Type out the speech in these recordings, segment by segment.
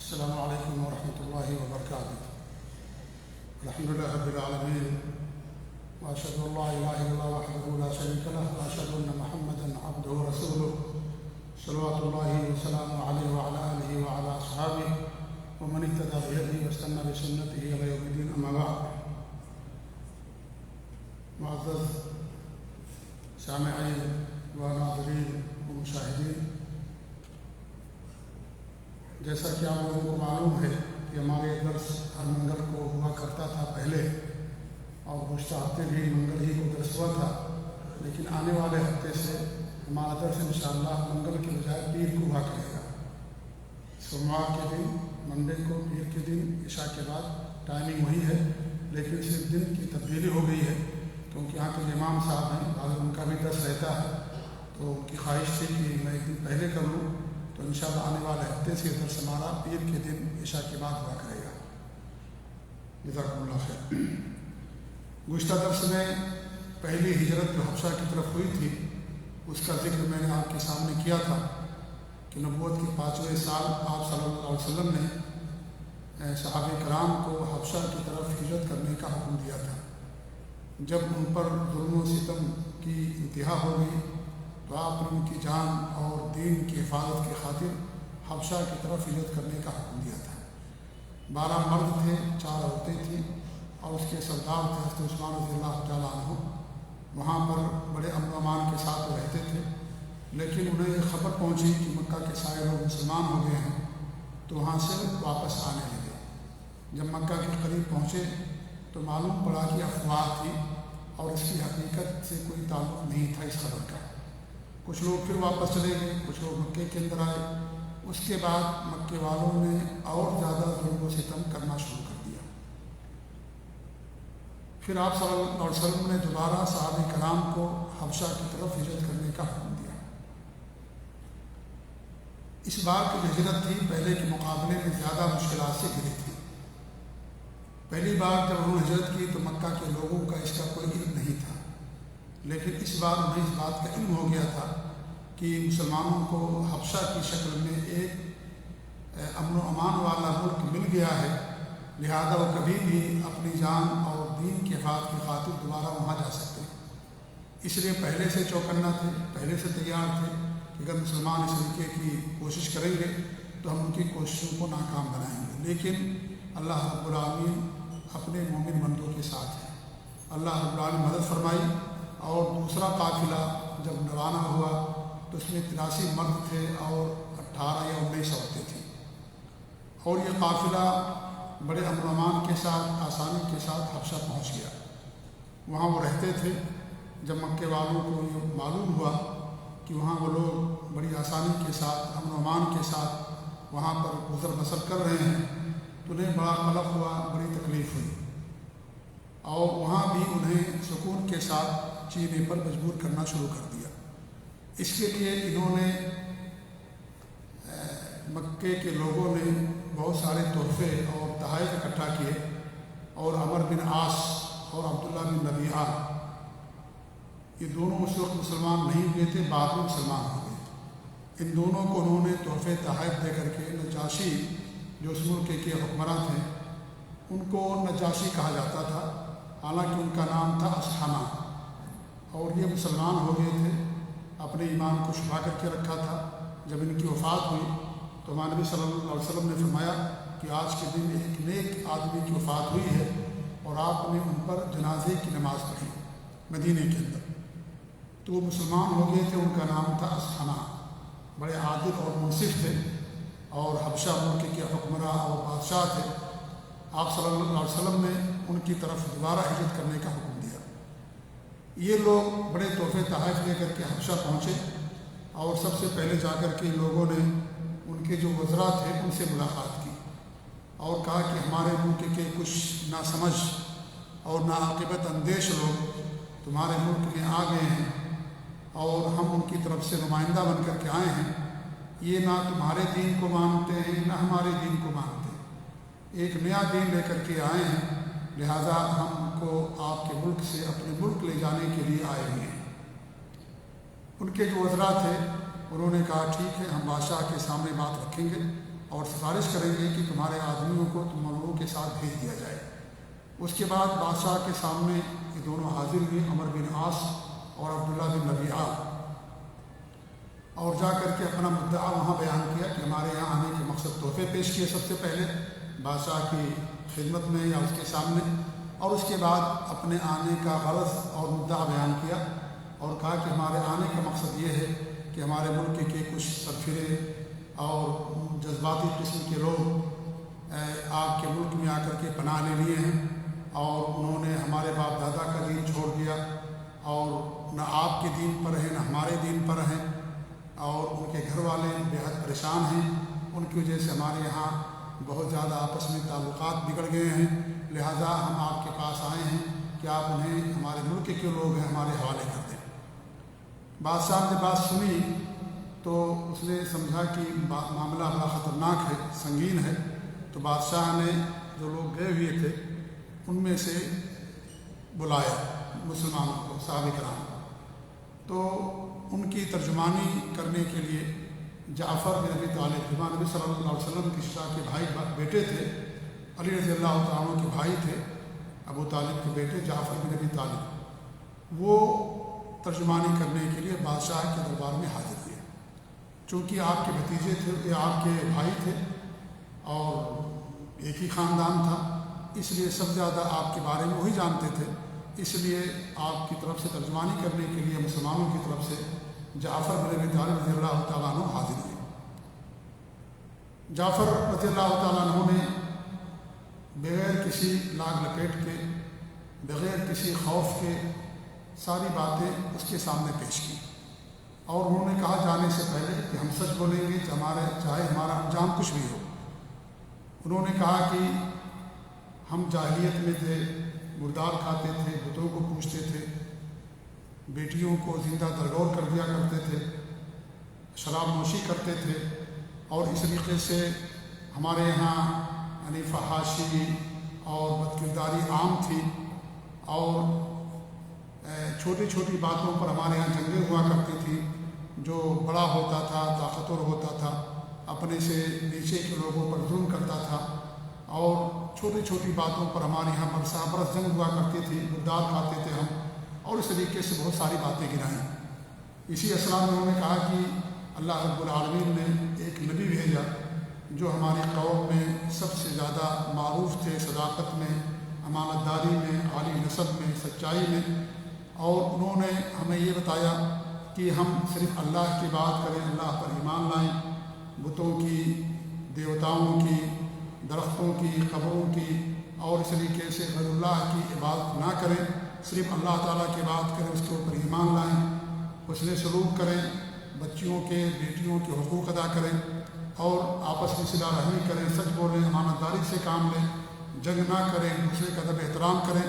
السلام علیکم ورحمۃ اللہ وبرکاتہ۔ الحمدللہ رب العالمین، واشهد ان لا الہ الا اللہ وحدہ لا شریک لہ، واشهد ان محمدا عبدہ ورسولہ، صلوات اللہ وسلامہ علیہ وعلی آلہ وعلی اصحابہ ومن اهتدى بهدیہ واستنى بسنتہ الی یوم الدین، اما بعد۔ معزز سامعین و ناظرین و مشاہدین، جیسا کہ آپ لوگوں کو معلوم ہے کہ ہمارے درس ہر منگل کو ہوا کرتا تھا پہلے، اور گزشتہ ہفتے بھی منگل ہی کو درس ہوا تھا، لیکن آنے والے ہفتے سے ہمارا درس انشاءاللہ منگل کے بجائے پیر کو ہوا کرے گا۔ سوموار کے دن، منڈے کو، پیر کے دن عشاء کے بعد ٹائمنگ وہی ہے، لیکن صرف دن کی تبدیلی ہو گئی ہے، کیونکہ یہاں کے امام صاحب ہیں، بعض ان کا بھی درس رہتا ہے، تو ان کی خواہش تھی کہ میں ایک دن پہلے کر لوں، تو انشاءاللہ آنے والے ہفتے سے درس ہمارا پیر کے دن عشاء کے بعد ہوا کرے گا۔ جزاکم اللہ خیر۔ گزشتہ درس میں پہلی ہجرت جو حبشہ کی طرف ہوئی تھی، اس کا ذکر میں نے آپ کے سامنے کیا تھا کہ نبوت کے 5ویں سال آپ صلی اللہ علیہ وسلم نے صحابہ کرام کو حبشہ کی طرف ہجرت کرنے کا حکم دیا تھا۔ جب ان پر ظلم و ستم کی انتہا ہو گئی تو آپ نے ان کی جان اور دین کی حفاظت کی خاطر حبشہ کی طرف ہجرت کرنے کا حکم دیا تھا۔ 12 مرد تھے، 4 عورتیں تھیں، اور اس کے سردار تھے حضرت عثمان رضی اللہ تعالیٰ عنہ۔ وہاں پر بڑے امن و امان کے ساتھ وہ رہتے تھے، لیکن انہیں یہ خبر پہنچی کہ مکہ کے سارے لوگ مسلمان ہو گئے ہیں، تو وہاں سے واپس آنے لگے۔ جب مکہ کے قریب پہنچے تو معلوم پڑا کہ افواہ تھی اور اس کی حقیقت سے کوئی تعلق نہیں تھا اس خبر کا۔ کچھ لوگ پھر واپس چلے گئے، کچھ لوگ مکے کے اندر آئے۔ اس کے بعد مکے والوں نے اور زیادہ ظلم و ستم کرنا شروع کر دیا۔ پھر آپ صلی اللہ علیہ وسلم نے دوبارہ صحابہ کرام کو حبشہ کی طرف ہجرت کرنے کا حکم دیا۔ اس بار کی ہجرت تھی پہلے کے مقابلے میں زیادہ مشکلات سے گھری تھی۔ پہلی بار جب انہوں نے ہجرت کی تو مکہ کے لوگوں کا اس کا کوئی علم نہیں تھا، لیکن اس بار انہیں اس بات کا علم ہو گیا تھا کہ مسلمانوں کو حبشہ کی شکل میں ایک امن و امان والا ملک مل گیا ہے، لہذا وہ کبھی بھی اپنی جان اور دین کی حفاظت کی خاطر دوبارہ وہاں جا سکتے ہیں۔ اس لیے پہلے سے چوکنا تھے، پہلے سے تیار تھے کہ اگر مسلمان اس طریقے کی کوشش کریں گے تو ہم ان کی کوششوں کو ناکام بنائیں گے۔ لیکن اللہ رب العالمین اپنے مومن بندوں کے ساتھ ہے۔ اللہ رب العالمین مدد فرمائی، اور دوسرا قافلہ جب روانہ ہوا تو اس میں 83 مرد تھے اور 18 یا 19 عورتیں تھیں، اور یہ قافلہ بڑے امن و امان کے ساتھ، آسانی کے ساتھ حبشہ پہنچ گیا۔ وہاں وہ رہتے تھے۔ جب مکے والوں کو یہ معلوم ہوا کہ وہاں وہ لوگ بڑی آسانی کے ساتھ، امن و امان کے ساتھ وہاں پر گزر بسر کر رہے ہیں، تو انہیں بڑا قلق ہوا، بڑی تکلیف ہوئی، اور وہاں بھی انہیں سکون کے ساتھ جینے پر مجبور کرنا شروع کر دیا۔ اس کے لیے انہوں نے مکے کے لوگوں نے بہت سارے تحفے اور تحائف اکٹھا کیے، اور عمر بن عاص اور عبداللہ بن ربیعہ، یہ دونوں اس وقت مسلمان نہیں ہوئے تھے، بعد میں مسلمان ہو گئے۔ ان دونوں کو انہوں نے تحفے تحائف دے کر کے نجاشی، جو اس ملک کے حکمراں تھے، ان کو نجاشی کہا جاتا تھا، حالانکہ ان کا نام تھا اصحمہ، اور یہ مسلمان ہو گئے تھے، اپنے ایمان کو چھپا کر کے رکھا تھا۔ جب ان کی وفات ہوئی تو ہمارے نبی صلی اللہ علیہ وسلم نے فرمایا کہ آج کے دن ایک نیک آدمی کی وفات ہوئی ہے، اور آپ نے ان پر جنازے کی نماز پڑھی مدینے کے اندر۔ تو وہ مسلمان ہو گئے تھے، ان کا نام تھا اصحمہ، بڑے عادل اور منصف تھے، اور حبشہ ملک کے حکمراں اور بادشاہ تھے۔ آپ صلی اللہ علیہ وسلم نے ان کی طرف دوبارہ ہجرت کرنے کا حکم دیا۔ یہ لوگ بڑے تحفے تحائف لے کر کے حبشہ پہنچے، اور سب سے پہلے جا کر کے لوگوں نے ان کے جو وزراء تھے ان سے ملاقات کی، اور کہا کہ ہمارے ملک کے کچھ ناسمجھ اور ناعاقبت اندیش لوگ تمہارے ملک میں آ گئے ہیں، اور ہم ان کی طرف سے نمائندہ بن کر کے آئے ہیں۔ یہ نہ تمہارے دین کو مانتے ہیں، نہ ہمارے دین کو مانتے ہیں، ایک نیا دین لے کر کے آئے ہیں، لہذا ہم کو آپ کے ملک سے اپنے ملک لے جانے کے لیے آئے ہوئے ہیں۔ ان کے جو وزراء تھے انہوں نے کہا ٹھیک ہے، ہم بادشاہ کے سامنے بات رکھیں گے اور سفارش کریں گے کہ تمہارے آدمیوں کو تم لوگوں کے ساتھ بھیج دیا جائے۔ اس کے بعد بادشاہ کے سامنے یہ دونوں حاضر ہوئے، عمر بن عاص اور عبداللہ بن ربیعہ، اور جا کر کے اپنا مدعا وہاں بیان کیا کہ ہمارے یہاں آنے کے مقصد تحفے پیش کیے سب سے پہلے بادشاہ کی خدمت میں یا اس کے سامنے، اور اس کے بعد اپنے آنے کا غرض اور مدعا بیان کیا اور کہا کہ ہمارے آنے کا مقصد یہ ہے کہ ہمارے ملک کے کچھ سرفرے اور جذباتی قسم کے لوگ آپ کے ملک میں آ کر کے پناہ لے لیے ہیں، اور انہوں نے ہمارے باپ دادا کا دین چھوڑ دیا، اور نہ آپ کے دین پر ہیں نہ ہمارے دین پر ہیں، اور ان کے گھر والے بےحد پریشان ہیں۔ ان کی وجہ سے ہمارے یہاں بہت زیادہ آپس میں تعلقات بگڑ گئے ہیں، لہذا ہم آپ کے پاس آئے ہیں کہ آپ انہیں ہمارے ملک کے لوگ ہیں ہمارے حوالے کر دیں۔ بادشاہ نے بات سنی تو اس نے سمجھا کہ معاملہ بڑا خطرناک ہے، سنگین ہے، تو بادشاہ نے جو لوگ گئے ہوئے تھے ان میں سے بلایا مسلمانوں کو، صحابہ کرام کو، تو ان کی ترجمانی کرنے کے لیے جعفر بن ابی طالب، جو نبی صلی اللہ علیہ وسلم کی شاہ کے بھائی بیٹے تھے، علی رضی اللہ تعالیٰ عنہ کے بھائی تھے، ابو طالب کے بیٹے جعفر بن ابی طالب، وہ ترجمانی کرنے کے لیے بادشاہ کے دربار میں حاضر ہوئے۔ چونکہ آپ کے بھتیجے تھے، یہ آپ کے بھائی تھے اور ایک ہی خاندان تھا، اس لیے سب زیادہ آپ کے بارے میں وہی جانتے تھے، اس لیے آپ کی طرف سے ترجمانی کرنے کے لیے مسلمانوں کی طرف سے جعفر بن ابی طالب رضی اللہ تعالیٰ عنہ حاضر ہوئے۔ جعفر رضی اللہ تعالیٰ عنہ نے بغیر کسی لاگ لپیٹ کے، بغیر کسی خوف کے ساری باتیں اس کے سامنے پیش کی، اور انہوں نے کہا جانے سے پہلے کہ ہم سچ بولیں گے چاہے ہمارا انجام کچھ بھی ہو۔ انہوں نے کہا کہ ہم جاہلیت میں تھے، مردار کھاتے تھے، بتوں کو پوجتے تھے، بیٹیوں کو زندہ درگور کر دیا کرتے تھے، شراب نوشی کرتے تھے، اور اس طریقے سے ہمارے یہاں یعنی فحاشی اور بدکرداری عام تھی، اور چھوٹی چھوٹی باتوں پر ہمارے یہاں جنگیں ہوا کرتی تھی۔ جو بڑا ہوتا تھا، طاقتور ہوتا تھا، اپنے سے نیچے کے لوگوں پر ظلم کرتا تھا، اور چھوٹی چھوٹی باتوں پر ہمارے یہاں برسہ برس جنگ ہوا کرتی تھی، مردار کھاتے تھے ہم، اور اس طریقے سے بہت ساری باتیں گرائیں۔ اسی اثنا میں انہوں نے کہا کہ اللہ رب العالمین نے ایک نبی بھیجا جو ہماری قوم میں سب سے زیادہ معروف تھے صداقت میں، امانت داری میں، عالی نسب میں، سچائی میں، اور انہوں نے ہمیں یہ بتایا کہ ہم صرف اللہ کی بات کریں، اللہ پر ایمان لائیں، بتوں کی، دیوتاؤں کی، درختوں کی، قبروں کی اور اس طریقے سے غیر اللہ کی عبادت نہ کریں، صرف اللہ تعالیٰ کی بات کریں، اس کے اوپر ایمان لائیں، حسن سلوک کریں، بچیوں کے، بیٹیوں کے حقوق ادا کریں، اور آپس میں صلہ رحمی کریں، سچ بولیں، امانت داری سے کام لیں، جنگ نہ کریں، دوسرے کا ادب احترام کریں۔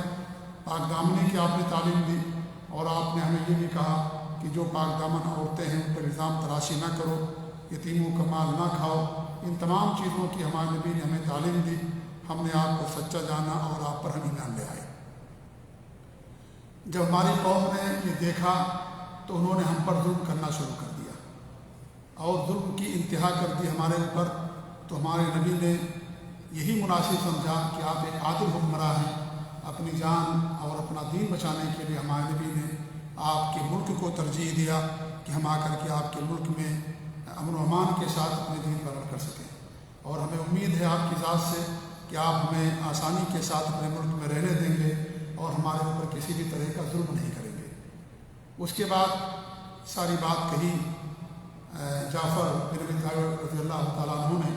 پاک دامنی کی آپ نے تعلیم دی، اور آپ نے ہمیں یہ بھی کہا کہ جو پاک دامن عورتیں ہیں ان پر الزام تراشی نہ کرو، یتیموں کا مال نہ کھاؤ۔ ان تمام چیزوں کی ہمارے نبی نے ہمیں تعلیم دی، ہم نے آپ کو سچا جانا اور آپ پر ہم ایمان لے آئے۔ جب ہماری قوم نے یہ دیکھا تو انہوں نے ہم پر ظلم کرنا شروع کر دیا اور ظلم کی انتہا کر دی ہمارے اوپر، تو ہمارے نبی نے یہی مناسب سمجھا کہ آپ ایک عادل حکمراں ہیں، اپنی جان اور اپنا دین بچانے کے لیے ہمارے نبی نے آپ کے ملک کو ترجیح دیا کہ ہم آ کر کے آپ کے ملک میں امن و امان کے ساتھ اپنے دین پر عمل کر سکیں، اور ہمیں امید ہے آپ کی ذات سے کہ آپ ہمیں آسانی کے ساتھ اپنے ملک میں رہنے دیں گے اور ہمارے اوپر کسی بھی طرح کا ظلم نہیں کریں گے۔ اس کے بعد ساری بات کہی جعفر بن ابی طالب رضی اللہ تعالیٰ عنہ نے،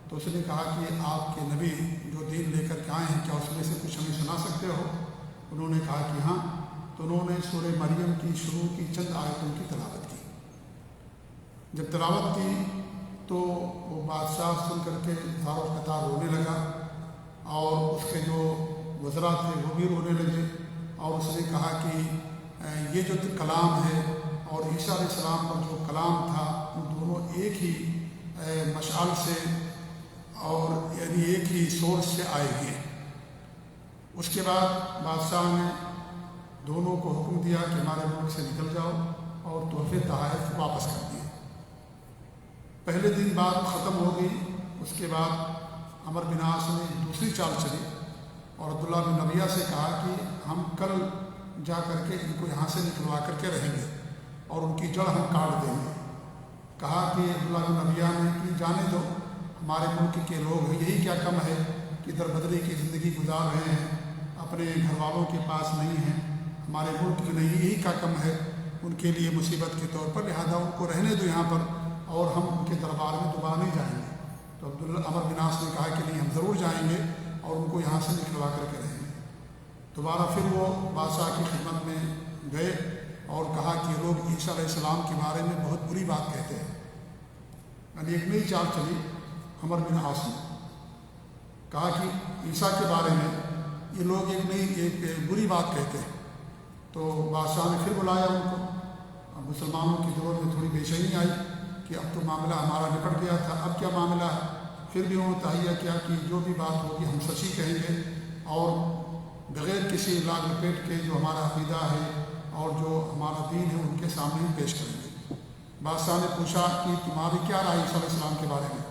تو اس نے کہا کہ آپ کے نبی جو دین لے کر کے آئے ہیں کیا اس میں سے کچھ ہمیں سنا سکتے ہو؟ انہوں نے کہا کہ ہاں، تو انہوں نے سورہ مریم کی شروع کی چند آیتوں کی تلاوت کی۔ جب تلاوت کی تو وہ بادشاہ سن کر کے زار و قطار رونے لگا، اور اس کے جو وزراء تھے وہ بھی رونے لگے، اور اس نے کہا کہ یہ جو کلام ہے اور عیسیٰ علیہ السلام پر جو کلام تھا ان دونوں ایک ہی مشعل سے اور یعنی ایک ہی سورس سے آئے ہوئے۔ اس کے بعد بادشاہ نے دونوں کو حکم دیا کہ ہمارے ملک سے نکل جاؤ، اور تحفے تحائف واپس کر دیے۔ پہلے دن بات ختم ہو گئی، اس کے بعد عمر بن عاص نے دوسری چال چلی اور عبداللہ بن ربیعہ سے کہا کہ ہم کل جا کر کے ان کو یہاں سے نکلوا کر کے رہیں گے اور ان کی جڑ ہم کاٹ دیں گے۔ کہا کہ عبداللہ بن ربیعہ نے کہ جانے دو، ہمارے ملک کے لوگ ہیں، یہی کیا کم ہے کہ دربدری کی زندگی گزار رہے ہیں، اپنے گھر والوں کے پاس نہیں ہیں، ہمارے ملک میں نہیں، یہی کیا کم ہے ان کے لیے مصیبت کے طور پر، لہذا ان کو رہنے دو یہاں پر اور ہم ان کے دربار میں دوبارہ نہیں جائیں گے۔ تو عمر بن عاص نے کہا کہ نہیں، ہم ضرور جائیں گے اور ان کو یہاں سے نکلوا کر کے رہیں گے۔ دوبارہ پھر وہ بادشاہ کی خدمت میں گئے اور کہا کہ لوگ عیسیٰ علیہ السلام کے بارے میں بہت بری بات کہتے ہیں۔ یعنی ایک نئی چال چلی عمر بن عاص نے، کہا کہ عیسیٰ کے بارے میں یہ لوگ ایک بری بات کہتے ہیں۔ تو بادشاہ نے پھر بلایا ان کو۔ اب مسلمانوں کی دور میں تھوڑی بے چینی آئی کہ اب تو معاملہ ہمارا نپٹ گیا تھا، اب کیا معاملہ ہے؟ پھر بھی انہوں نے تہیہ کیا کہ جو بھی بات ہوگی ہم سچ ہی کہیں گے اور بغیر کسی لاگ لپیٹ کے جو ہمارا عقیدہ ہے اور جو ہمارا دین ہے ان کے سامنے ہی پیش کریں گے۔ بادشاہ نے پوچھا کہ تمہاری کیا رائے عیسیٰ علیہ السلام کے بارے میں؟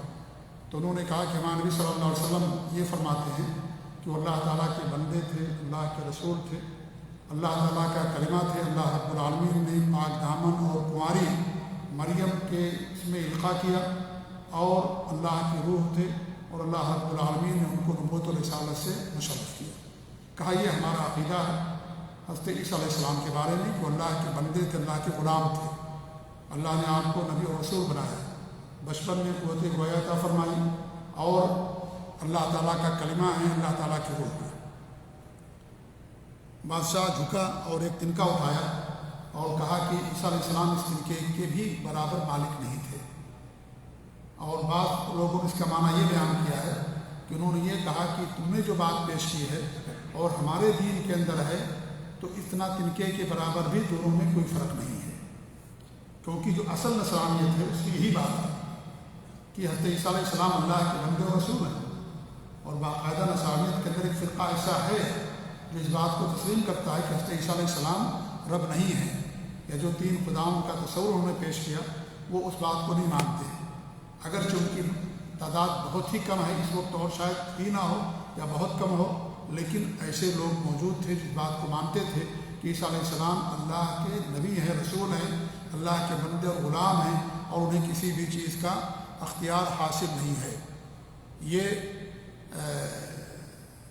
تو انہوں نے کہا کہ ہمارے نبی صلی اللہ علیہ وسلم یہ فرماتے ہیں کہ وہ اللہ تعالیٰ کے بندے تھے، اللہ کے رسول تھے، اللہ تعالیٰ کا کلمہ تھے، اللہ رب العالمین نے پاک دامن اور کنواری مریم کے اس میں القاء کیا اور اللہ کی روح تھے اور اللہ رب العالمین نے ان کو نبوت و رسالت سے مشرف کیا۔ کہا یہ ہمارا عقیدہ ہے حضرت عیسیٰ علیہ السلام کے بارے میں کہ اللہ کے بندے تھے، اللہ کے غلام تھے، اللہ نے آپ کو نبی اور رسول بنایا، بچپن میں قوت گویا عطا فرمائی اور اللہ تعالیٰ کا کلمہ ہے، اللہ تعالیٰ کی روح ہے۔ بادشاہ جھکا اور ایک تنکا اٹھایا اور کہا کہ عیسیٰ علیہ السلام اس تنکے کے بھی برابر مالک نہیں تھے۔ اور بعض لوگوں نے اس کا معنی یہ بیان کیا ہے کہ انہوں نے یہ کہا کہ تم نے جو بات پیش کی ہے اور ہمارے دین کے اندر ہے تو اتنا تنکے کے برابر بھی دونوں میں کوئی فرق نہیں ہے، کیونکہ جو اصل نصرانیت ہے اس کی یہی بات ہے کہ حضرت عیسیٰ علیہ السلام اللہ کے بندے و رسول ہیں، اور باقاعدہ نصرانیت کے اندر ایک فرقہ ایسا ہے جو اس بات کو تسلیم کرتا ہے کہ حضرت عیسیٰ علیہ السلام رب نہیں ہے، یا جو تین خداؤں کا تصور انہوں نے پیش کیا وہ اس بات کو نہیں مانتے، اگرچہ ان کی تعداد بہت ہی کم ہے اس وقت اور شاید ہی نہ ہو یا بہت کم ہو، لیکن ایسے لوگ موجود تھے جس بات کو مانتے تھے کہ عیسیٰ علیہ السلام اللہ کے نبی ہیں، رسول ہیں، اللہ کے بندے اور غلام ہیں اور انہیں کسی بھی چیز کا اختیار حاصل نہیں ہے۔ یہ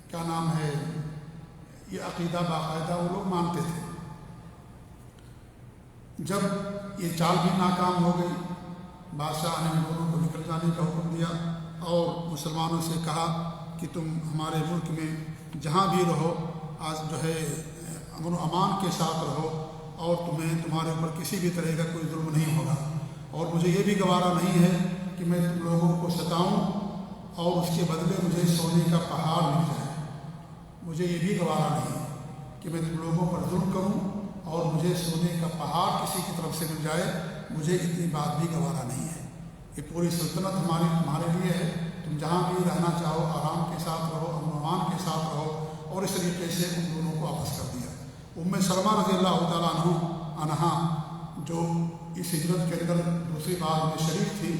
کیا نام ہے، یہ عقیدہ باقاعدہ وہ لوگ مانتے تھے۔ جب یہ چال بھی ناکام ہو گئی، بادشاہ نے ان دونوں کو نکل جانے کا حکم دیا اور مسلمانوں سے کہا کہ تم ہمارے ملک میں جہاں بھی رہو آج جو ہے امن و امان کے ساتھ رہو اور تمہارے اوپر کسی بھی طرح کا کوئی ظلم نہیں ہوگا، اور مجھے یہ بھی گوارا نہیں ہے کہ میں تم لوگوں کو ستاؤں اور اس کے بدلے مجھے سونے کا پہاڑ مل جائے، مجھے یہ بھی گوارا نہیں ہے کہ میں تم لوگوں پر ظلم کروں اور مجھے سونے کا پہاڑ کسی کی طرف سے مل جائے، مجھے اتنی بات بھی گوارا نہیں ہے۔ یہ پوری سلطنت تمہارے لیے ہے، تم جہاں بھی رہنا چاہو آرام کے ساتھ رہو، امن و امان کے ساتھ رہو، اور اس طریقے سے ان دونوں کو واپس کر دیا۔ ام سلمہ رضی اللہ تعالیٰ عنہا جو اس ہجرت کے اندر دوسری بار میں شریک تھی،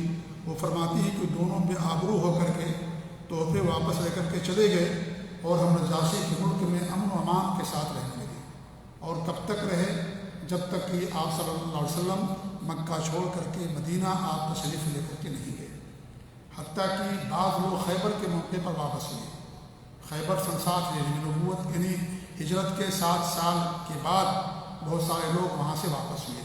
وہ فرماتی ہے کہ دونوں بے آبرو ہو کر کے تحفے واپس لے کر کے چلے گئے اور ہم نجاشی کے ملک میں امن و امان کے ساتھ رہنے لگے، اور کب تک رہے؟ جب تک کہ آپ صلی اللہ علیہ وسلم مکہ چھوڑ کر کے مدینہ آپ تشریف لے کر کے نہیں گئے، حتیٰ کہ بعض لوگ خیبر کے موقع پر واپس ہوئے۔ خیبر سن 7 نبوت یعنی ہجرت کے 7 سال کے بعد بہت سارے لوگ وہاں سے واپس ہوئے،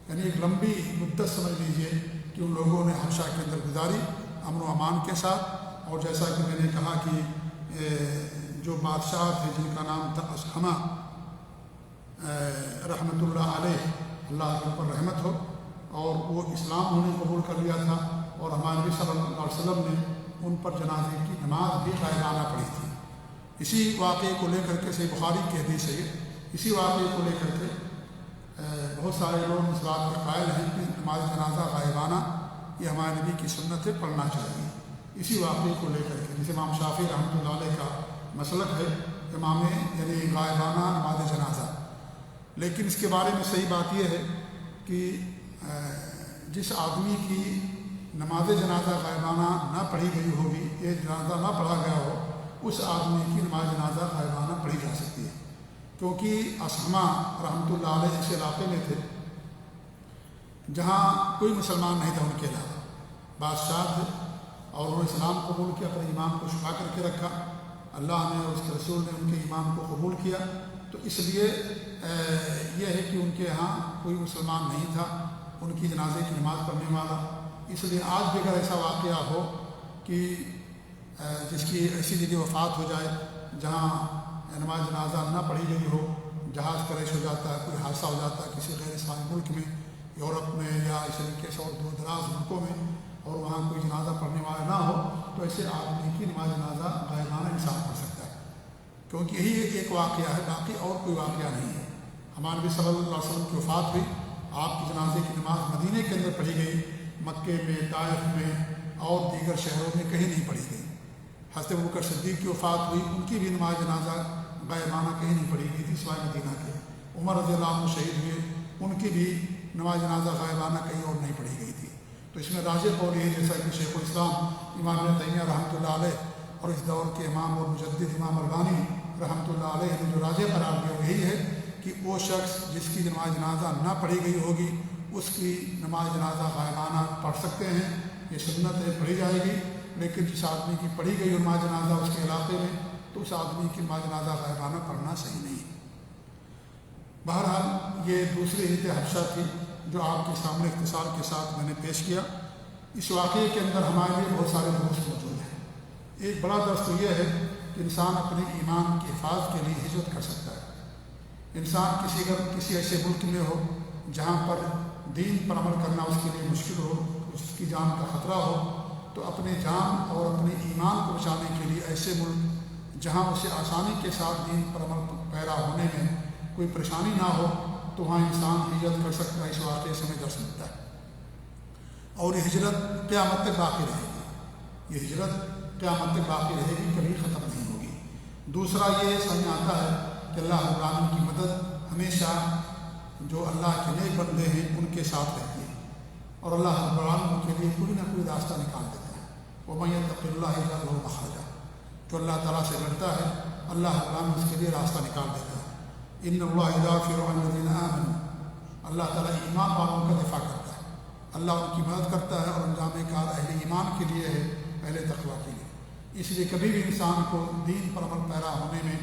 یعنی ایک لمبی مدت سمجھ لیجیے کہ ان لوگوں نے حبشہ کے اندر گزاری امن و امان کے ساتھ۔ اور جیسا کہ میں نے کہا کہ جو بادشاہ تھے جن کا نام تھا اسحمہ رحمۃ اللہ علیہ، اللہ کے اوپر رحمت ہو، اور وہ اسلام انہوں نے قبول کر لیا تھا، اور ہمارے نبی صلی اللہ علیہ وسلم نے ان پر جنازے کی نماز بھی غائبانہ پڑھی تھی۔ اسی واقعے کو لے کر کے صحیح بخاری کی حدیث ہے، اسی واقعے کو لے کر کے بہت سارے لوگ اس بات کے قائل ہیں کہ نماز جنازہ غائبانہ یہ ہمارے نبی کی سنت ہے، پڑھنا چاہیے۔ اسی واقعے کو لے کر کے جسے امام شافعی رحمۃ اللہ علیہ کا مسلک ہے امام یعنی غائبانہ نماز جنازہ، لیکن اس کے بارے میں صحیح بات یہ ہے کہ جس آدمی کی نماز جنازہ غائبانہ نہ پڑھی گئی ہوگی، یہ جنازہ نہ پڑھا گیا ہو، اس آدمی کی نماز جنازہ غائبانہ پڑھی جا سکتی ہے، کیونکہ اصحمہ رحمۃ اللہ علیہ اس علاقے میں تھے جہاں کوئی مسلمان نہیں تھا ان کے علاوہ، بادشاہ تھے اور انہوں نے اسلام قبول کیا، اپنے ایمان کو چھپا کر کے رکھا، اللہ نے اور اس کے رسول نے ان کے ایمان کو قبول کیا، تو اس لیے یہ ہے کہ ان کے یہاں کوئی مسلمان نہیں تھا ان کی جنازے کی نماز پڑھنے والا۔ اس لیے آج بھی اگر ایسا واقعہ ہو کہ جس کی ایسی جگہ وفات ہو جائے جہاں نماز جنازہ نہ پڑھی گئی ہو، جہاز کریش ہو جاتا ہے، کوئی حادثہ ہو جاتا ہے کسی غیر اسلامی ملک میں، یورپ میں یا اس طریقے سے اور دور دراز ملکوں میں، اور وہاں کوئی جنازہ پڑھنے والا نہ ہو، تو ایسے آدمی کی نماز جنازہ غائبانہ انسان پڑھ سکتا ہے، کیونکہ یہی ایک واقعہ ہے، باقی اور کوئی واقعہ نہیں ہے۔ ہمارے نبی صلی اللہ علیہ وسلم کی وفات ہوئی، آپ کی جنازے کی نماز مدینے کے اندر پڑھی گئی، مکے میں، طائف میں اور دیگر شہروں میں کہیں نہیں پڑھی گئی۔ حضرت ابوبکر صدیق کی وفات ہوئی، ان کی بھی نماز جنازہ غائبانہ کہیں نہیں پڑھی گئی تھی سوائے مدینہ کے۔ عمر رضی اللہ عنہ شہید ہوئے، ان کی بھی نماز جنازہ غائبانہ کہیں اور نہیں پڑھی گئی تھی۔ تو اس میں راجح قول یہ ہے، جیسا کہ شیخ الاسلام امام ابن تیمیہ رحمۃ اللہ علیہ اور اس دور کے امام اور مجدد امام البانی رحمۃ اللہ علیہ نے جو راجح قرار دیا وہ یہی ہے کہ وہ شخص جس کی نماز جنازہ نہ پڑھی گئی ہوگی اس کی نماز جنازہ غائبانہ پڑھ سکتے ہیں، یہ سنت ہے، پڑھی جائے گی، لیکن جس آدمی کی پڑھی گئی نماز جنازہ اس کے علاقے میں، تو اس آدمی کی نماز جنازہ غائبانہ پڑھنا صحیح نہیں ہے۔ بہرحال یہ دوسری حدیث حبشہ تھی جو آپ کے سامنے اختصار کے ساتھ میں نے پیش کیا۔ اس واقعے کے اندر ہمارے لیے بہت سارے درس موجود ہیں۔ ایک بڑا درس تو یہ ہے کہ انسان اپنے ایمان کی حفاظت کے لیے ہجرت کر سکتا ہے۔ انسان کسی ایسے ملک میں ہو جہاں پر دین پر عمل کرنا اس کے لیے مشکل ہو، اس کی جان کا خطرہ ہو، تو اپنے جان اور اپنے ایمان کو بچانے کے لیے ایسے ملک جہاں اسے آسانی کے ساتھ دین پر عمل پیرا ہونے میں کوئی پریشانی نہ ہو، تو وہاں انسان ہجرت کر سکتا ہے۔ اس واقعے سے ہمیں درس ملتا ہے، اور یہ ہجرت قیامت تک باقی رہے گی، یہ ہجرت قیامت تک باقی رہے گی، کبھی ختم نہیں ہوگی۔ دوسرا یہ سمجھ آتا ہے کہ اللہ رب العالمین کی مدد ہمیشہ جو اللہ کے نیک بندے ہیں ان کے ساتھ رہتی ہے، اور اللہ رب العالمین کے لیے کوئی نہ کوئی راستہ نکال دیتا ہے۔ وَمَن يَتَّقِ اللَّهَ يَجْعَل لَهُ مَخْرَجًا، جو اللہ تعالیٰ سے ڈرتا ہے اللہ رب العالمین اس کے لیے راستہ نکال دیتا ہے۔ إِنَّ اللَّهَ يُدَافِعُ عَنِ الَّذِينَ آمَنُوا، اللہ تعالیٰ ایمان والوں کا دفاع کرتا ہے، اللہ ان کی مدد کرتا ہے، اور انجام کار اہل ایمان کے لیے ہے، اہل تقویٰ کے لیے۔ اس لیے کبھی بھی انسان کو دین پر عمل پیرا ہونے میں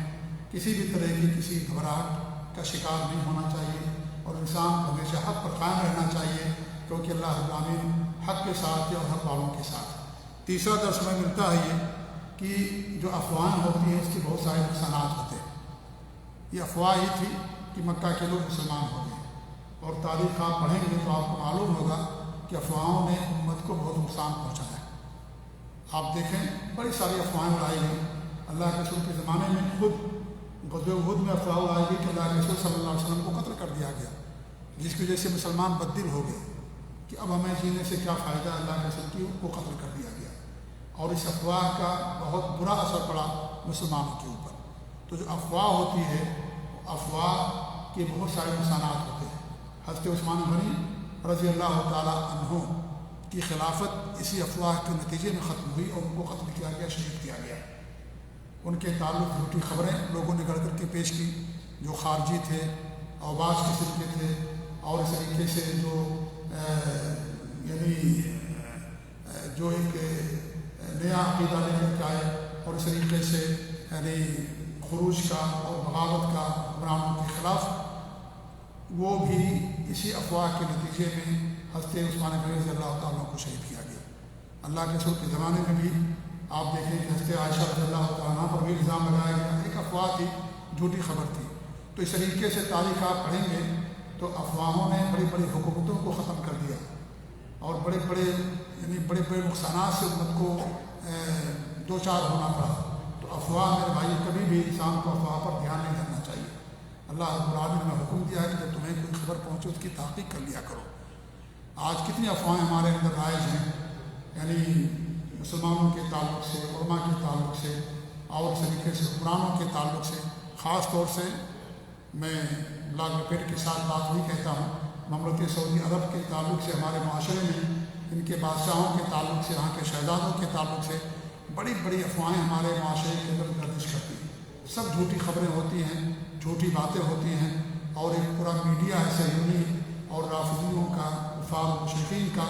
کسی بھی طرح کی کسی گھبراہٹ کا شکار نہیں ہونا چاہیے، اور انسان کو ہمیشہ حق پر قائم رہنا چاہیے، کیونکہ اللہ رب العالمین حق کے ساتھ ہے اور حق والوں کے ساتھ۔ تیسرا درس میں ملتا ہے یہ کہ جو افواہیں ہوتی ہیں اس کے بہت سارے نقصانات ہوتے ہیں۔ یہ افواہ ہی تھی کہ مکہ کے لوگ مسلمان ہو گئے، اور تاریخ آپ پڑھیں گے تو آپ کو معلوم ہوگا کہ افواہوں نے امت کو بہت نقصان پہنچایا ہے۔ آپ دیکھیں بڑی ساری افواہیں اڑائی گئی، اللہ کے رسول کے زمانے میں خود غزوہ احد میں افواہ اڑائی گئی کہ اللہ کے رسول صلی اللہ علیہ وسلم کو قتل کر دیا گیا، جس کی وجہ سے مسلمان بددل ہو گئے کہ اب ہمیں جینے سے کیا فائدہ، اللہ کے رسول کی کو قتل کر دیا گیا، اور اس افواہ کا بہت برا اثر پڑا مسلمانوں کے اوپر۔ تو جو افواہ ہوتی ہے افواہ کے بہت سارے نقصانات ہوتے ہیں۔ حضرت عثمان غنی رضی اللہ تعالیٰ عنہ کی خلافت اسی افواہ کے نتیجے میں ختم ہوئی، اور ان کو قتل کیا گیا، شہید کیا گیا۔ ان کے تعلق جھوٹی خبریں لوگوں نے گڑھ کر کے پیش کی، جو خارجی تھے، اوباش قسم کے تھے، اور اس طریقے سے جو یعنی جو ایک نیا عقیدہ لے کر کے آئے، اور اس طریقے سے یعنی خروج کا اور بغاوت کا حکمرانوں کے خلاف، وہ بھی اسی افواہ کے نتیجے میں حضرت عثمان غنی رضی اللہ تعالیٰ کو شہید کیا گیا۔ اللہ کے رسول کے زمانے میں بھی آپ دیکھیں کہ حضرت عائشہ رضی اللہ تعالیٰ پر بھی الزام لگایا گیا، ایک افواہ تھی، جھوٹی خبر تھی۔ تو اس طریقے سے تاریخ آپ پڑھیں گے تو افواہوں نے بڑی بڑی حکومتوں کو ختم کر دیا، اور بڑے بڑے نقصانات سے امت کو دوچار ہونا پڑا۔ تو افواہ میرے بھائی کبھی بھی انسان کو افواہ پر دھیان نہیں دینا چاہیے۔ اللہ رب العالمین نے حکم دیا ہے کہ جب تمہیں کوئی خبر پہنچے اس کی تحقیق کر لیا کرو۔ آج کتنی افواہیں ہمارے اندر رائج ہیں، یعنی مسلمانوں کے تعلق سے، علماء کے تعلق سے، اور اس طریقے سے حکمرانوں کے تعلق سے۔ خاص طور سے میں لاگ لپیٹ کے ساتھ بات نہیں کہتا ہوں، مملکت سعودی عرب کے تعلق سے ہمارے معاشرے میں ان کے بادشاہوں کے تعلق سے، یہاں کے شہزادوں کے تعلق سے بڑی بڑی افواہیں ہمارے معاشرے کے اندر گردش کرتی ہیں۔ سب جھوٹی خبریں ہوتی ہیں، جھوٹی باتیں ہوتی ہیں، اور ایک پورا میڈیا ہے صہیونی اور رافضیوں کا، کفار و مشرکین کا،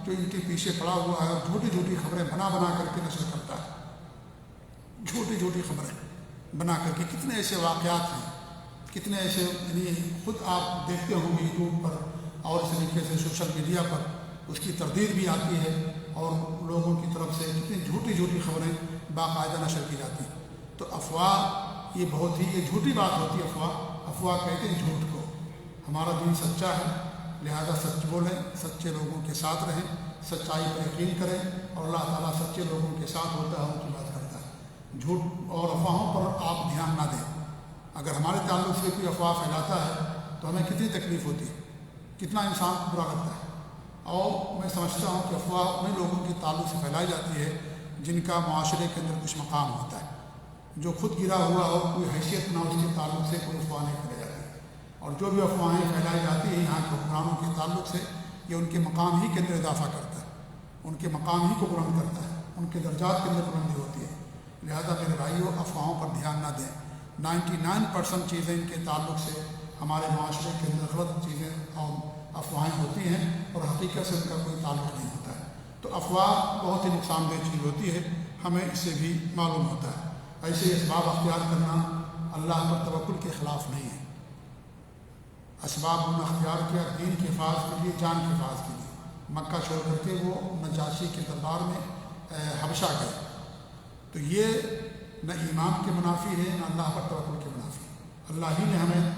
جو ان کے پیچھے پڑا ہوا ہے اور جھوٹی جھوٹی خبریں بنا بنا کر کے نشر کرتا ہے۔ جھوٹی جھوٹی خبریں بنا کر کے کتنے ایسے واقعات ہیں، کتنے ایسے، یعنی خود آپ دیکھتے ہوں گے یوٹیوب پر اور اس طریقے سے سوشل میڈیا پر اس کی تردید بھی آتی ہے، اور لوگوں کی طرف سے کتنی جھوٹی جھوٹی خبریں باقاعدہ نشر کی جاتی ہیں۔ تو افواہ یہ بہت ہی یہ جھوٹی بات ہوتی ہے۔ افواہ کہتے ہیں جھوٹ کو۔ ہمارا دین سچا ہے، لہذا سچ بولیں، سچے لوگوں کے ساتھ رہیں، سچائی پر یقین کریں، اور اللہ تعالیٰ سچے لوگوں کے ساتھ ہوتا ہے، ان کی بات کرتا ہے۔ جھوٹ اور افواہوں پر آپ دھیان نہ دیں۔ اگر ہمارے تعلق سے کوئی افواہ پھیلاتا ہے تو ہمیں کتنی تکلیف ہوتی ہے، کتنا انسان کو برا لگتا ہے۔ اور میں سمجھتا ہوں کہ افواہ انہیں لوگوں کے تعلق سے پھیلائی جاتی ہے جن کا معاشرے کے اندر کچھ مقام ہوتا ہے، جو خود گرا ہوا ہو، کوئی حیثیت نہ ہو، اس کے تعلق سے کوئی افواہ نہیں پھیلائی جاتی۔ اور جو بھی افواہیں پھیلائی جاتی ہیں یہاں کے حکمرانوں کے تعلق سے، یہ ان کے مقام ہی کے اندر اضافہ کرتا ہے، ان کے مقام ہی کو بلند کرتا ہے، ان کے درجات کے اندر بلندی ہوتی ہے۔ لہذا میرے بھائیوں، افواہوں پر دھیان نہ دیں۔ 99% چیزیں ان کے تعلق سے ہمارے معاشرے کے اندر غلط چیزیں اور افواہیں ہوتی ہیں، اور حقیقت سے ان کا کوئی تعلق نہیں ہوتا ہے۔ تو افواہ بہت ہی نقصان دہ چیز ہوتی ہے، ہمیں اس سے بھی معلوم ہوتا ہے۔ ایسے اسباب اختیار کرنا اللہ پر توکل کے خلاف نہیں ہے۔ اسباب انہوں نے اختیار کیا دین کے حفاظ کے لیے، جان کے حفاظ کے لیے۔ مکہ چھوڑ کر کے وہ نجاشی کے دربار میں حبشہ گئے، تو یہ نہ ایمان کے منافی ہے، نہ اللہ پر توکل کے منافی ہے۔ اللہ ہی نے ہمیں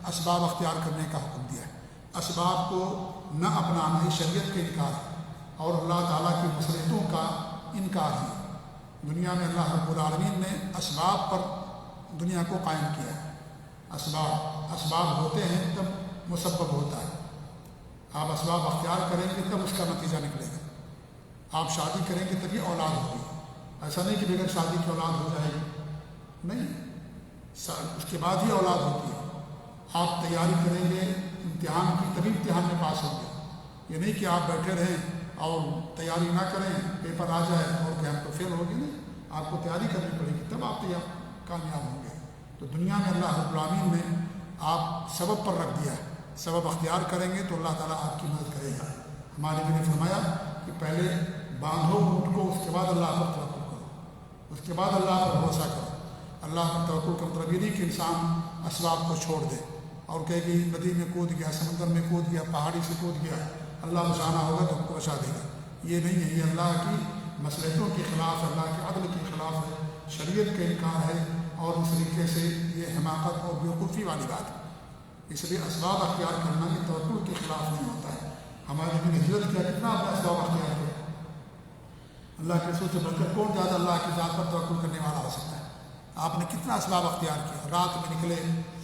اسباب اختیار کرنے کا حکم دیا ہے۔ اسباب کو نہ اپنانا ہی شریعت کا انکار ہے، اور اللہ تعالیٰ کی مصلحتوں کا انکار ہے۔ دنیا میں اللہ رب العالمین نے اسباب پر دنیا کو قائم کیا ہے۔ اسباب ہوتے ہیں تب مسبب ہوتا ہے۔ آپ اسباب اختیار کریں گے تب اس کا نتیجہ نکلے گا۔ آپ شادی کریں گے تبھی اولاد ہوگی، ایسا نہیں کہ بغیر شادی کی اولاد ہو جائے گی، نہیں، اس کے بعد ہی اولاد ہوتی ہے۔ آپ تیاری کریں گے امتحان کی تبھی امتحان میں پاس ہوں گے، یہ نہیں کہ آپ بیٹھے رہیں اور تیاری نہ کریں، پیپر آ جائے اور کہ ہم تو فیل ہو گئے۔ نہیں، آپ کو تیاری کرنی پڑے گی تب آپ کامیاب ہوں گے۔ تو دنیا میں اللہ رب العالمین نے آپ سبب پر رکھ دیا ہے، سبب اختیار کریں گے تو اللہ تعالیٰ آپ کی مدد کرے گا۔ ہمارے نبی نے فرمایا کہ پہلے باندھو اونٹ کو، اس کے بعد اللہ پر توکل کرو، اس کے بعد اللہ پر بھروسہ کرو۔ اللہ پر توکل کا مطلب یہ نہیں کہ انسان اسباب کو چھوڑ دے اور کہے کہ ندی میں کود گیا، سمندر میں کود گیا، پہاڑی سے کود گیا، اللہ بچانا ہوگا تو ہم کو بچا دے گا۔ یہ نہیں ہے، یہ اللہ کی مصلحتوں کے خلاف ہے، اللہ کے عدل کے خلاف ہے، شریعت کا انکار ہے، اور اس طریقے سے یہ حماقت اور بیوقوفی والی بات ہے۔ اس لیے اسباب اختیار کرنا یہ توکل کے خلاف نہیں ہوتا ہے۔ ہمارے نبی نے ہجرت کیا، کتنا اپنا اسباب اختیار کیا۔ اللہ کے رسول سے بڑھ کر کون زیادہ اللہ کی ذات پر توکل کرنے والا ہو سکتا ہے؟ آپ نے کتنا اسباب اختیار کیا، رات میں نکلے،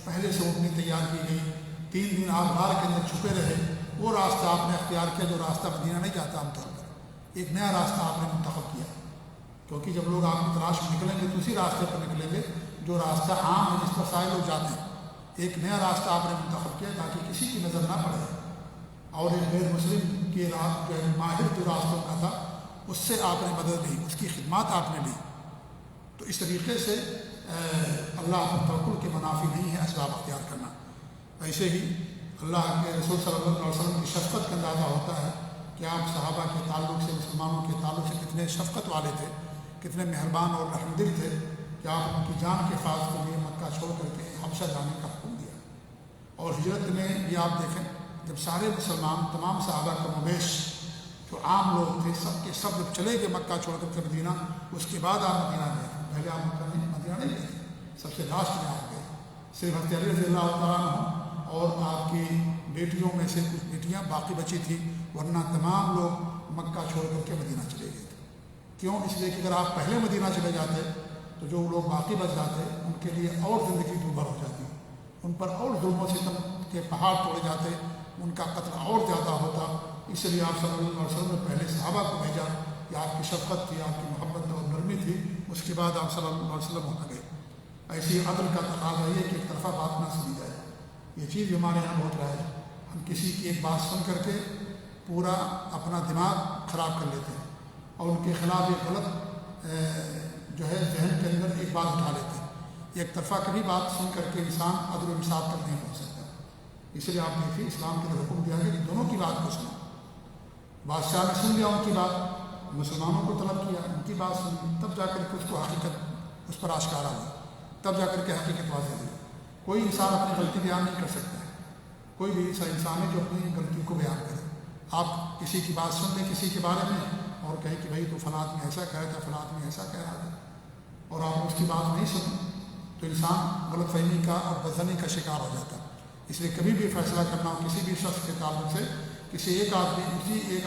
پہلے سے اونٹنی تیار کی گئی، 3 دن آپ غار کے اندر چھپے رہے، وہ راستہ آپ نے اختیار کیا جو راستہ مدینہ نہیں جاتا عام طور پر، ایک نیا راستہ آپ نے منتخب کیا، کیونکہ جب لوگ آپ کی تلاش میں نکلیں گے تو اسی راستے پر نکلیں گے جو راستہ عام ہے، جس پر سارے لوگ جاتے ہیں۔ ایک نیا راستہ آپ نے منتخب کیا تاکہ کسی کی نظر نہ پڑے، اور ایک غیر مسلم کے جو ہے ماہر جو راستوں کا تھا اس سے آپ نے مدد لی، اس کی خدمات آپ نے لی۔ تو اس طریقے سے اللہ پر توکل کے منافی نہیں ہے اسباب اختیار کرنا۔ ایسے ہی اللہ کے رسول صلی اللہ علیہ وسلم کی شفقت کا اندازہ ہوتا ہے کہ آپ صحابہ کے تعلق سے، مسلمانوں کے تعلق سے کتنے شفقت والے تھے، کتنے مہربان اور رحم دل تھے کہ آپ ان کی جان کے حفاظت کے لیے مکہ چھوڑ کر کے حبشہ جانے کا حکم دیا۔ اور ہجرت میں یہ آپ دیکھیں، جب سارے مسلمان، تمام صحابہ کا مبیش جو عام لوگ تھے، سب کے سب جب چلے گئے مکہ چھوڑ کر کے مدینہ، اس کے بعد آپ مدینہ گئے، پہلے آپ مدینہ نہیں گئے، سب سے لاسٹ میں آپ گئے۔ صرف حضرت علی رضی اللہ تعالیٰ عنہ اور آپ کی بیٹیوں میں سے کچھ بیٹیاں باقی بچی تھیں، ورنہ تمام لوگ مکہ چھوڑ کر کے مدینہ چلے گئے تھے۔ کیوں؟ اس لیے کہ اگر آپ پہلے مدینہ چلے جاتے تو جو لوگ باقی بچ جاتے ان کے لیے اور زندگی دوبھر ہو جاتی، ان پر اور ظلم و ستم کے پہاڑ توڑے جاتے، ان کا قتل اور زیادہ ہوتا۔ اس لیے آپ صلی اللہ علیہ وسلم نے پہلے صحابہ کو بھیجا کہ آپ کی شفقت تھی، آپ کی محبت اور نرمی تھی، اس کے بعد آپ صلی اللہ علیہ وسلم وہاں گئے۔ ایسی عدل کا تقاضا یہ کہ ایک طرفہ بات نہ سنی جائے، یہ چیز ہمارے یہاں بہت رائج ہے۔ ہم کسی کی ایک بات سن کر کے پورا اپنا دماغ خراب کر لیتے ہیں اور ان کے خلاف ایک غلط جو ہے ذہن کے اندر ایک بات اٹھا لیتے ہیں. ایک طرفہ کبھی بات سن کر کے انسان عدل و انصاف تک نہیں پہنچ سکتا. اس لیے آپ دیکھیے اسلام کے اندر حکم دیا گیا کہ دونوں کی بات کو سنو. بادشاہ نے سن لیا ان کی بات, مسلمانوں کو طلب کیا, ان کی بات سن, تب جا کر کے اس کو حقیقت اس پر آشکارا ہوئی, تب جا کر کے حقیقت واضح ہوئی. کوئی انسان اپنی غلطی بیان نہیں کر سکتا ہے, کوئی بھی ایسا انسان ہے جو اپنی غلطی کو بیان کرے. آپ کسی کی بات سن لیں کسی کے بارے میں اور کہیں کہ بھائی تو فلاں آدمی ایسا کہہ رہا تھا, فلاں آدمی ایسا کہہ رہا تھا, اور آپ اس کی بات نہیں سنیں تو انسان غلط فہمی کا اور بدظنی کا شکار ہو جاتا ہے. اس لیے کبھی بھی فیصلہ کرنا ہو کسی بھی شخص کے تعلق سے کسی ایک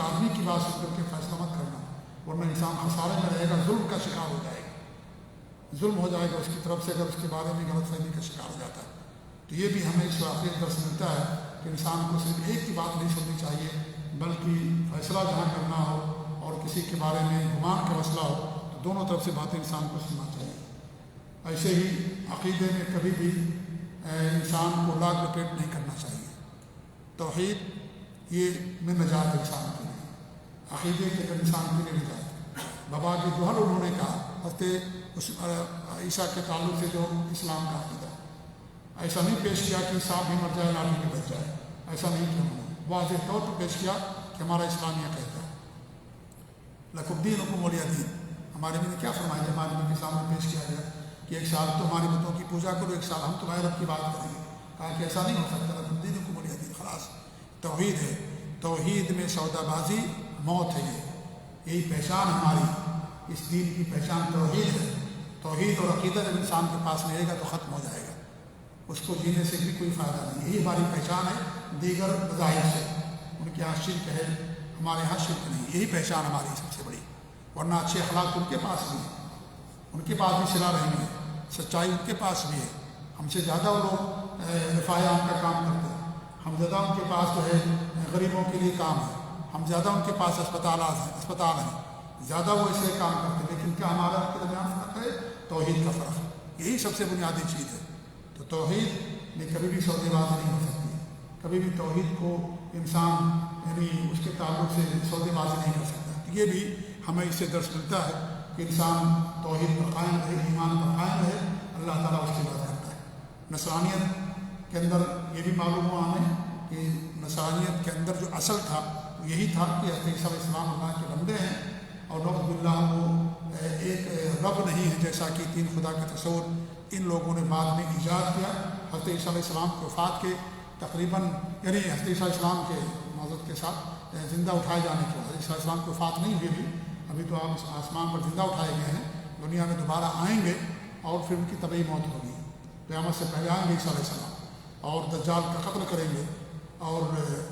آدمی کی بات سن کر کے فیصلہ مت کرنا, ورنہ انسان خسارے میں رہے گا, ظلم کا شکار ہو جائے گا, ظلم ہو جائے گا اس کی طرف سے اگر اس کے بارے میں غلط فہمی کا شکار ہو جاتا ہے. تو یہ بھی ہمیں اس واقعے کا درس ملتا ہے کہ انسان کو صرف ایک کی بات نہیں سننی چاہیے, بلکہ فیصلہ جہاں کرنا ہو اور کسی کے بارے میں گمان کا مسئلہ ہو تو دونوں طرف سے باتیں انسان کو سننا چاہیے. ایسے ہی عقیدے میں کبھی بھی انسان کو لاگ لپیٹ نہیں کرنا چاہیے. توحید یہ میں نجات انسان کے لیے, عقیدے کے اندر انسان کے لیے نجات. بابا کے جوہر انہوں نے کہا حضرت عیسیٰ کے تعلق سے جو اسلام کا عقیدہ, ایسا نہیں پیش کیا کہ سانپ بھی مر جائے لاٹھی بھی بچ جائے, ایسا نہیں کیا انہوں نے, واضح طور پر پیش کیا کہ ہمارا اسلام یہ کہتا ہے لکم دینکم ولی دین. ہمارے نبی نے کیا فرمایا, ہمارے نبی کے سامنے پیش کیا گیا کہ ایک سال تو ہماری بتوں کی پوجا کرو, ایک سال ہم تمہارے رب کی بات کریں گے. کہا کہ ایسا نہیں ہو سکتا, لکم دینکم ولی دین. خلاص توحید ہے, توحید میں سودا بازی موت ہے. یہی پہچان ہماری, اس دین کی پہچان توحید ہے. توحید اور عقیدہ جب انسان کے پاس رہے گا تو ختم ہو جائے گا, اس کو جینے سے بھی کوئی فائدہ نہیں. یہی ہماری پہچان ہے دیگر مذاہب سے. ان کے یہاں شرک ہے, ہمارے یہاں شرک نہیں. یہی پہچان ہماری سب سے بڑی. ورنہ اچھے اخلاق ان کے پاس بھی ہیں, ان کے پاس بھی صلہ رحمی ہے, سچائی ان کے پاس بھی ہے. ہم سے زیادہ وہ لوگ رفاع عام کا کام کرتے ہیں, ہم زیادہ ان کے پاس جو ہے غریبوں کے لیے کام ہے, ہم زیادہ ان کے پاس اسپتال ہیں, زیادہ وہ ایسے کام کرتے ہیں. لیکن کیا ہمارا ان کے درمیان فرق ہے؟ توحید کا فرق ہے. یہی سب سے بنیادی چیز ہے. تو توحید میں کبھی بھی سودے بازی نہیں ہو سکتی. کبھی بھی توحید کو انسان یعنی اس کے تعلق سے سودے بازی نہیں کر سکتا. تو یہ بھی ہمیں اس سے درس ملتا ہے کہ انسان توحید پر قائم رہے, ایمان پر قائم رہے, اللہ تعالیٰ اس کی مدد کرتا ہے. نصرانیت کے اندر یہ بھی معلوم ہوا ہمیں کہ نصرانیت کے اندر جو اصل تھا یہی تھا کہ حضرت عیسیٰ علیہ السلام اللہ کے بندے ہیں اور نعوذ باللہ وہ ایک رب نہیں ہے جیسا کہ تین خدا کا تصور ان لوگوں نے بعد میں ایجاد کیا. حضرت عیسیٰ علیہ السلام کے وفات کے تقریباً یعنی حضرت عیسیٰ علیہ السلام کے معذرت کے ساتھ زندہ اٹھائے جانے کے بعد, عیسیٰ علیہ السلام کی وفات نہیں ہوئی بھی, ابھی تو آپ آسمان پر زندہ اٹھائے گئے ہیں, دنیا میں دوبارہ آئیں گے اور پھر ان کی طبعی موت ہوگی. قیامت سے پہلے آئیں گے عیسیٰ علیہ السلام اور دجال کا قتل کریں گے اور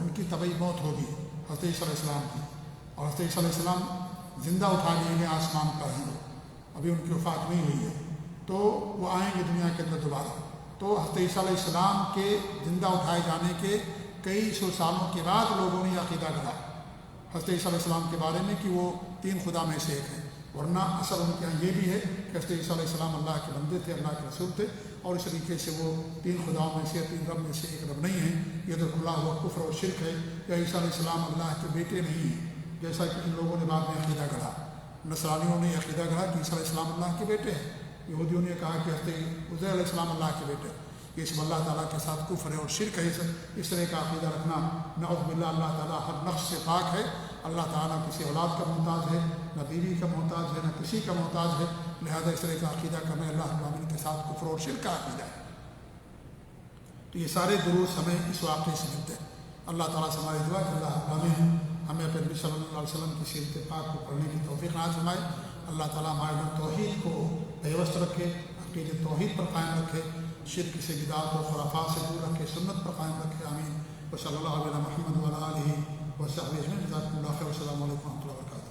ان کی طبعی موت ہوگی حضرت عیسیٰ علیہ السلام کی. اور حضرت عیسیٰ علیہ السلام زندہ اٹھا لیں گے آسمان پر ہی, ابھی ان کی وفات نہیں ہوئی ہے, تو وہ آئیں گے دنیا کے اندر دوبارہ. تو حضرت عیسیٰ علیہ السلام کے زندہ اٹھائے جانے کے کئی سو سالوں کے بعد لوگوں نے یہ عقیدہ کرا حضرت عیسیٰ علیہ السلام کے بارے میں کہ وہ تین خدا میں سے ایک ہیں. ورنہ اصل ان کے یہاں یہ بھی ہے کہ حضرت عیسیٰ علیہ السلام اللہ کے بندے تھے, اللہ کے رسول تھے, اور اس طریقے سے وہ تین خداؤں میں سے, تین رب میں سے ایک رب نہیں ہیں. یہ تو کھلا ہوا کفر اور شرک ہے. یا عیسیٰ علیہ السلام اللہ کے بیٹے نہیں ہیں جیسا کہ ان لوگوں نے بعد میں عقیدہ کرا. نصرانیوں نے عقیدہ کرا کہ عیسیٰ علیہ السلام اللہ کے بیٹے ہیں. یہودیوں نے کہا کہ حضرت عزیر علیہ السلام اللہ کے بیٹے. یہ سب اللہ تعالیٰ کے ساتھ کفر ہے اور شرک ہے. اس طرح کا عقیدہ رکھنا نعوذ باللہ, اللہ تعالیٰ ہر نقص سے پاک ہے. اللہ تعالیٰ کسی اولاد کا محتاج ہے, نہ بیوی کا محتاج ہے, نہ کسی کا محتاج ہے. لہذا اس طرح کا عقیدہ کرنا اللہ العالمین کے ساتھ کفر اور شرک کا عقیدہ ہے. تو یہ سارے دروس ہمیں اس واقعے سے ملتے ہیں. اللہ تعالیٰ سے ہماری دعا کہ اللہ العالمین ہمیں اپنے نبی صلی اللہ علیہ وسلم کی سیرت پاک کو پڑھنے کی توفیق عنایت فرمائے. اللہ تعالیٰ ہمارے توحید کو پیوست رکھے, عقیدہ توحید پر قائم رکھے, شرک سے بدعات اور خرافات سے دور رکھے, سنت پر قائم رکھے. آمین. وصلی اللہ علیہ محمد وعلی آلہ وصحبہ اجمعین. جزاکم اللہ خیر. السلام علیکم و رحمۃ اللہ وبرکاتہ.